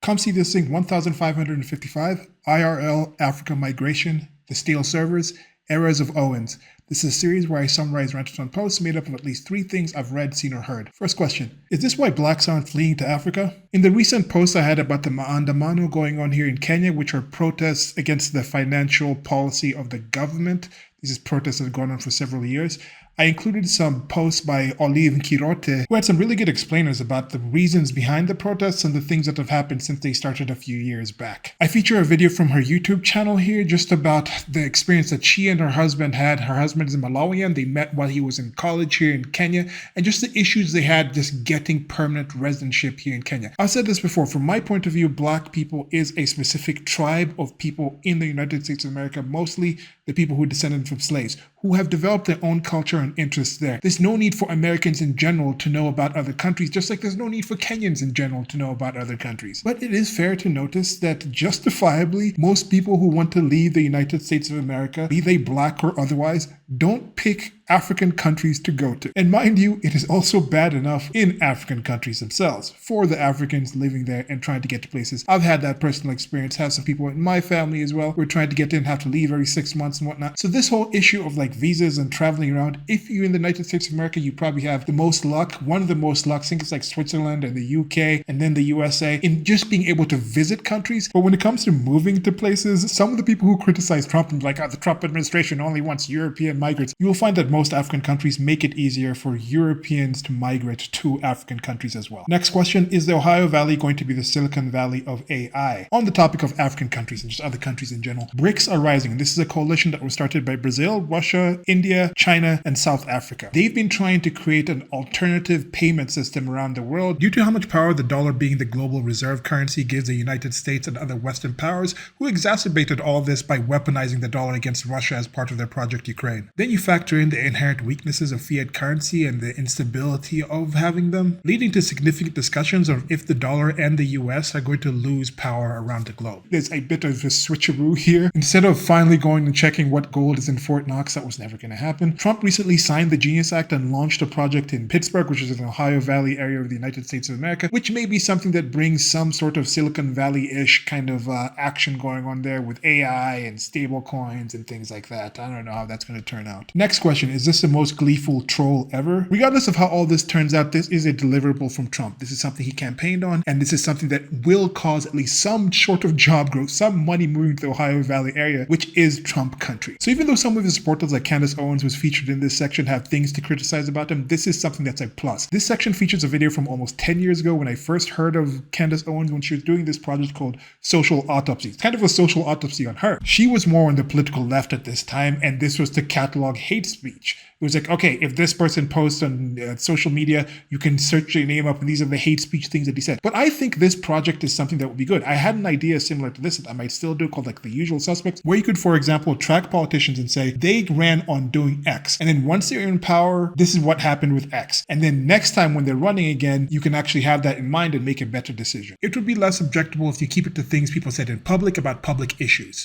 Come see this thing 1555, IRL, Africa Migration, The Steel Servers, Eras of Owens. This is a series where I summarize rantatonne posts made up of at least 3 things I've read, seen, or heard. First question, is this why blacks aren't fleeing to Africa? In the recent post I had about the maandamano going on here in Kenya, which are protests against the financial policy of the government, these protests have gone on for several years, I included some posts by Olive Kirote, who had some really good explainers about the reasons behind the protests and the things that have happened since they started a few years back. I feature a video from her YouTube channel here just about the experience that she and her husband had. Her husband is a Malawian. They met while he was in college here in Kenya, and just the issues they had just getting permanent residentship here in Kenya. I've said this before, from my point of view, black people is a specific tribe of people in the United States of America, mostly the people who descended from slaves, who have developed their own culture and interests there. There's no need for Americans in general to know about other countries, just like there's no need for Kenyans in general to know about other countries. But it is fair to notice that justifiably, most people who want to leave the United States of America, be they black or otherwise, don't pick African countries to go to. And mind you, it is also bad enough in African countries themselves for the Africans living there and trying to get to places. I've had that personal experience, have some people in my family as well. We're trying to get in, have to leave every 6 months and whatnot. So this whole issue of like visas and traveling around, if you're in the United States of America, you probably have the most luck, one of the most luck, I think it's like Switzerland and the UK and then the USA, in just being able to visit countries. But when it comes to moving to places, some of the people who criticize Trump and like, the Trump administration only wants European migrants, you will find that most African countries make it easier for Europeans to migrate to African countries as well. Next question, is the Ohio Valley going to be the Silicon Valley of AI? On the topic of African countries and just other countries in general, BRICS are rising. And this is a coalition that was started by Brazil, Russia, India, China, and South Africa. They've been trying to create an alternative payment system around the world due to how much power the dollar being the global reserve currency gives the United States and other Western powers, who exacerbated all of this by weaponizing the dollar against Russia as part of their Project Ukraine. Then you factor in the inherent weaknesses of fiat currency and the instability of having them, leading to significant discussions of if the dollar and the US are going to lose power around the globe. There's a bit of a switcheroo here. Instead of finally going and checking what gold is in Fort Knox, that was never going to happen. Trump recently signed the Genius Act and launched a project in Pittsburgh, which is in the Ohio Valley area of the United States of America, which may be something that brings some sort of Silicon Valley-ish kind of action going on there with AI and stable coins and things like that. I don't know how that's going to turn out. Next question, is this the most gleeful troll ever? Regardless of how all this turns out, this is a deliverable from Trump. This is something he campaigned on, and this is something that will cause at least some sort of job growth, some money moving to the Ohio Valley area, which is Trump country. So even though some of his supporters like Candace Owens, who's featured in this section, have things to criticize about him, this is something that's a plus. This section features a video from almost 10 years ago when I first heard of Candace Owens when she was doing this project called Social Autopsy. It's kind of a social autopsy on her. She was more on the political left at this time, and this was to catalog hate speech. It was like, okay, if this person posts on social media, you can search your name up and these are the hate speech things that he said. But I think this project is something that would be good. I had an idea similar to this that I might still do called like The Usual Suspects, where you could, for example, track politicians and say they ran on doing X. And then once they're in power, this is what happened with X. And then next time when they're running again, you can actually have that in mind and make a better decision. It would be less objectable if you keep it to things people said in public about public issues.